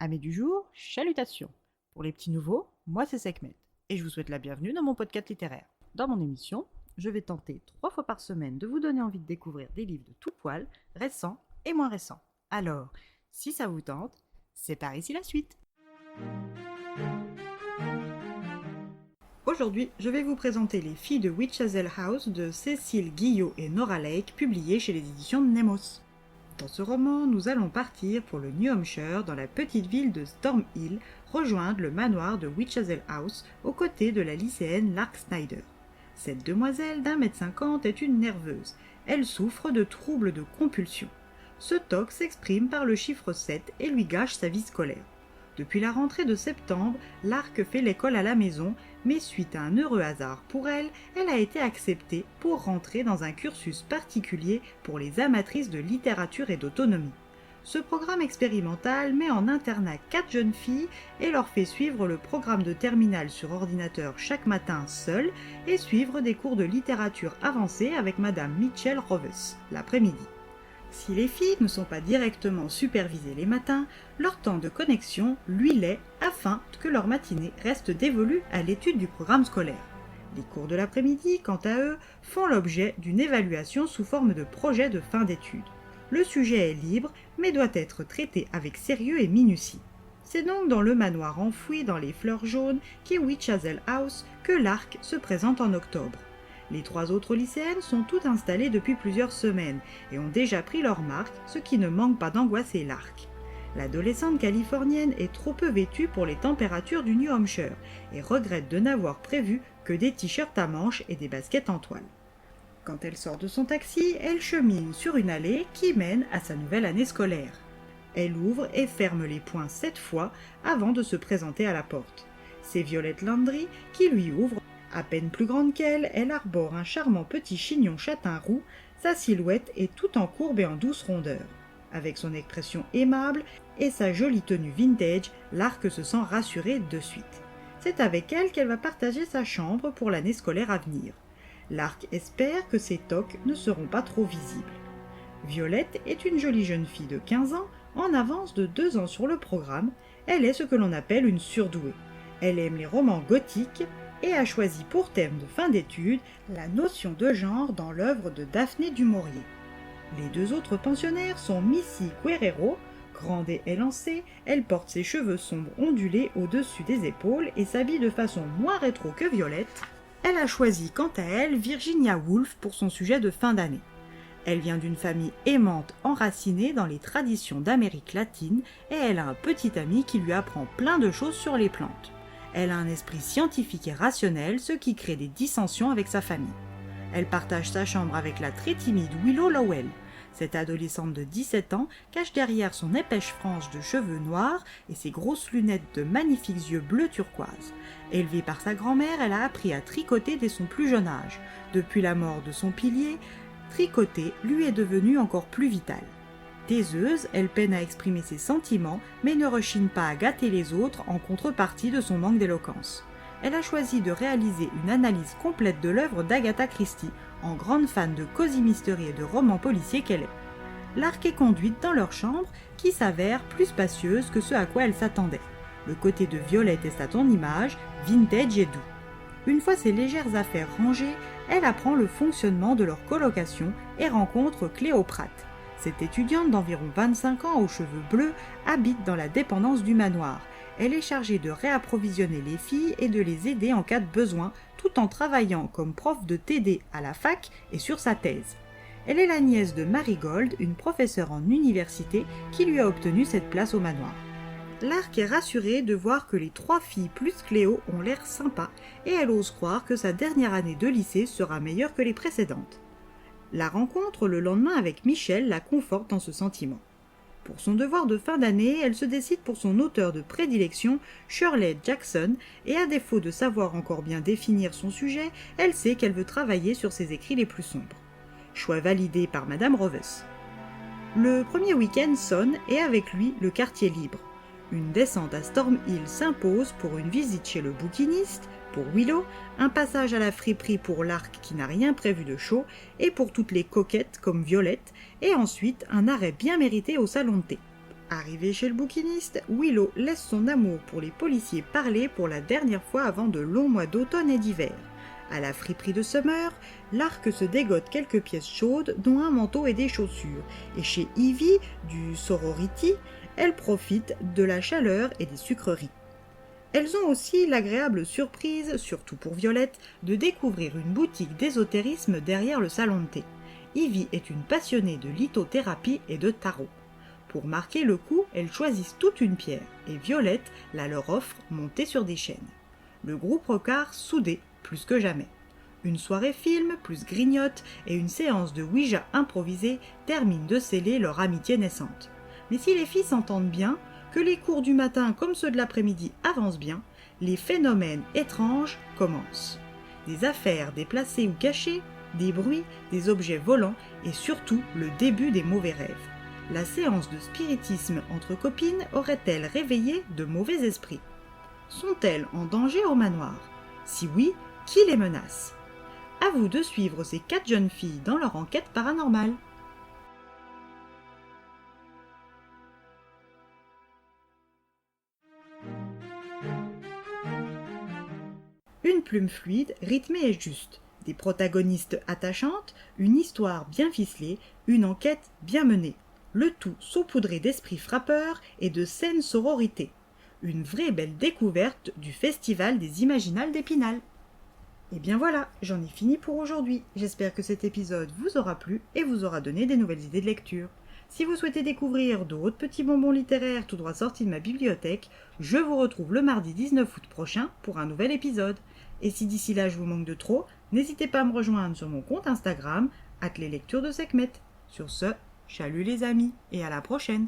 Amis du jour, chalutations. Pour les petits nouveaux, moi c'est Sekhmet et je vous souhaite la bienvenue dans mon podcast littéraire. Dans mon émission, je vais tenter 3 fois par semaine de vous donner envie de découvrir des livres de tout poil, récents et moins récents. Alors, si ça vous tente, c'est par ici la suite. Aujourd'hui, je vais vous présenter Les filles de Witch Hazel House de Cécile Guillot et Nora Lake, publié chez les éditions de Nemos. Dans ce roman, nous allons partir pour le New Hampshire, dans la petite ville de Storm Hill, rejoindre le manoir de Witch Hazel House, aux côtés de la lycéenne Lark Snyder. Cette demoiselle d'1,50 m est une nerveuse. Elle souffre de troubles de compulsion. Ce TOC s'exprime par le chiffre 7 et lui gâche sa vie scolaire. Depuis la rentrée de septembre, Lark fait l'école à la maison, mais suite à un heureux hasard pour elle, elle a été acceptée pour rentrer dans un cursus particulier pour les amatrices de littérature et d'autonomie. Ce programme expérimental met en internat 4 jeunes filles et leur fait suivre le programme de terminale sur ordinateur chaque matin seul et suivre des cours de littérature avancée avec Madame Mitchell Roves l'après-midi. Si les filles ne sont pas directement supervisées les matins, leur temps de connexion, lui, l'est afin que leur matinée reste dévolue à l'étude du programme scolaire. Les cours de l'après-midi, quant à eux, font l'objet d'une évaluation sous forme de projet de fin d'études. Le sujet est libre, mais doit être traité avec sérieux et minutie. C'est donc dans le manoir enfoui dans les fleurs jaunes qu'est Witch Hazel House que Lark se présente en octobre. Les 3 autres lycéennes sont toutes installées depuis plusieurs semaines et ont déjà pris leur marque, ce qui ne manque pas d'angoisser Lark. L'adolescente californienne est trop peu vêtue pour les températures du New Hampshire et regrette de n'avoir prévu que des t-shirts à manches et des baskets en toile. Quand elle sort de son taxi, elle chemine sur une allée qui mène à sa nouvelle année scolaire. Elle ouvre et ferme les poings 7 fois avant de se présenter à la porte. C'est Violette Landry qui lui ouvre. À peine plus grande qu'elle, elle arbore un charmant petit chignon châtain roux, sa silhouette est tout en courbe et en douce rondeur. Avec son expression aimable et sa jolie tenue vintage, Lark se sent rassurée de suite. C'est avec elle qu'elle va partager sa chambre pour l'année scolaire à venir. Lark espère que ses tocs ne seront pas trop visibles. Violette est une jolie jeune fille de 15 ans, en avance de 2 ans sur le programme. Elle est ce que l'on appelle une surdouée. Elle aime les romans gothiques et a choisi pour thème de fin d'études la notion de genre dans l'œuvre de Daphné du Maurier. Les 2 autres pensionnaires sont Missy Guerrero, grande et élancée, elle porte ses cheveux sombres ondulés au-dessus des épaules et s'habille de façon moins rétro que Violette. Elle a choisi quant à elle Virginia Woolf pour son sujet de fin d'année. Elle vient d'une famille aimante enracinée dans les traditions d'Amérique latine et elle a un petit ami qui lui apprend plein de choses sur les plantes. Elle a un esprit scientifique et rationnel, ce qui crée des dissensions avec sa famille. Elle partage sa chambre avec la très timide Willow Lowell. Cette adolescente de 17 ans cache derrière son épaisse frange de cheveux noirs et ses grosses lunettes de magnifiques yeux bleu turquoise. Élevée par sa grand-mère, elle a appris à tricoter dès son plus jeune âge. Depuis la mort de son pilier, tricoter lui est devenu encore plus vital. Taiseuse, elle peine à exprimer ses sentiments, mais ne rechigne pas à gâter les autres en contrepartie de son manque d'éloquence. Elle a choisi de réaliser une analyse complète de l'œuvre d'Agatha Christie, en grande fan de cosy mystery et de romans policiers qu'elle est. Lark est conduite dans leur chambre, qui s'avère plus spacieuse que ce à quoi elle s'attendait. Le côté de Violette est à ton image, vintage et doux. Une fois ses légères affaires rangées, elle apprend le fonctionnement de leur colocation et rencontre Cléoprate. Cette étudiante d'environ 25 ans aux cheveux bleus habite dans la dépendance du manoir. Elle est chargée de réapprovisionner les filles et de les aider en cas de besoin, tout en travaillant comme prof de TD à la fac et sur sa thèse. Elle est la nièce de Marigold, une professeure en université qui lui a obtenu cette place au manoir. Lark est rassurée de voir que les 3 filles plus Cléo ont l'air sympas et elle ose croire que sa dernière année de lycée sera meilleure que les précédentes. La rencontre le lendemain avec Michel la conforte dans ce sentiment. Pour son devoir de fin d'année, elle se décide pour son auteur de prédilection, Shirley Jackson, et à défaut de savoir encore bien définir son sujet, elle sait qu'elle veut travailler sur ses écrits les plus sombres. Choix validé par Madame Roves. Le premier week-end sonne et avec lui le quartier libre. Une descente à Storm Hill s'impose pour une visite chez le bouquiniste, pour Willow, un passage à la friperie pour Lark qui n'a rien prévu de chaud, et pour toutes les coquettes comme Violette, et ensuite un arrêt bien mérité au salon de thé. Arrivé chez le bouquiniste, Willow laisse son amour pour les policiers parler pour la dernière fois avant de longs mois d'automne et d'hiver. À la friperie de Summer, Lark se dégote quelques pièces chaudes, dont un manteau et des chaussures. Et chez Ivy, du Sorority, elle profite de la chaleur et des sucreries. Elles ont aussi l'agréable surprise, surtout pour Violette, de découvrir une boutique d'ésotérisme derrière le salon de thé. Ivy est une passionnée de lithothérapie et de tarot. Pour marquer le coup, elles choisissent toute une pierre, et Violette la leur offre montée sur des chaînes. Le groupe Rocard soudé, plus que jamais. Une soirée film, plus grignote, et une séance de Ouija improvisée terminent de sceller leur amitié naissante. Mais si les filles s'entendent bien, que les cours du matin comme ceux de l'après-midi avancent bien, les phénomènes étranges commencent. Des affaires déplacées ou cachées, des bruits, des objets volants, et surtout le début des mauvais rêves. La séance de spiritisme entre copines aurait-elle réveillé de mauvais esprits? Sont-elles en danger au manoir? Si oui, qui les menace? À vous de suivre ces 4 jeunes filles dans leur enquête paranormale. Une plume fluide, rythmée et juste, des protagonistes attachantes, une histoire bien ficelée, une enquête bien menée. Le tout saupoudré d'esprits frappeurs et de saines sororités. Une vraie belle découverte du Festival des Imaginales d'Épinal. Et bien voilà, j'en ai fini pour aujourd'hui. J'espère que cet épisode vous aura plu et vous aura donné des nouvelles idées de lecture. Si vous souhaitez découvrir d'autres petits bonbons littéraires tout droit sortis de ma bibliothèque, je vous retrouve le mardi 19 août prochain pour un nouvel épisode. Et si d'ici là je vous manque de trop, n'hésitez pas à me rejoindre sur mon compte Instagram, @leslecturesdesekhmet. Sur ce, chalut les amis et à la prochaine.